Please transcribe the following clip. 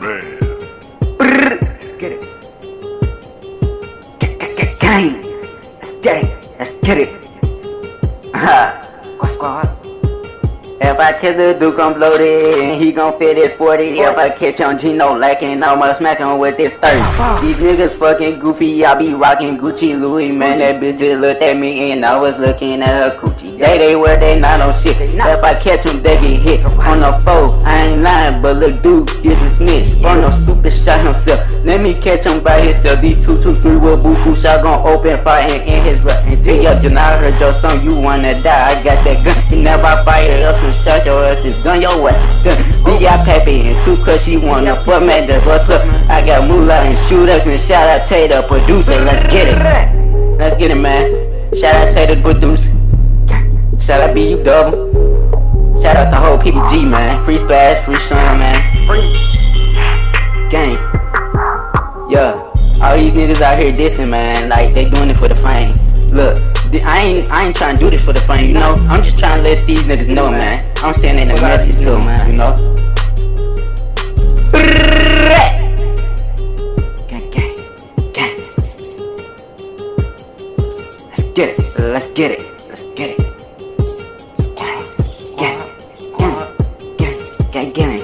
Let's get it. Gang. Let's get it. Let's get it. Squad. If I catch the Duke, I'm bloated, and he gon' fit his 40. If I catch on Gino lacking, I'ma smack him with this 30. These niggas fucking goofy, I be rocking Gucci Louis, man. That bitch just looked at me and I was looking at her coochie. They wear they not on shit. If I catch him, they get hit on the foe. I ain't lying, but look, dude, here's a snitch. For no stupid shot himself. Let me catch him by himself. These 223 with boo-boo shot gon' open fire in his rep. Until yo, Jan, I heard your song, you wanna die. I got that gun, you never fire us and shot your ass and gun your ass. We got Pepe and 2 cause she wanna fuck man, that's what's up. I got moolah and shooters and shout out Tay the producer. Let's get it. Let's get it, man. Shout out Tay the producer. Shout out BU double. Shout out the whole PPG, man. Free Splash, free Sean, man. Free gang. Yeah, all these niggas out here dissing, man. Like they doing it for the fame. Look, I ain't trying to do this for the fame, you know. I'm just trying to let these niggas know, man. I'm sending a message to them, man, you know. Gang, gang, gang. Let's get it. Let's get it. Let's get it. Gang, gang, gang, gang, gang, gang.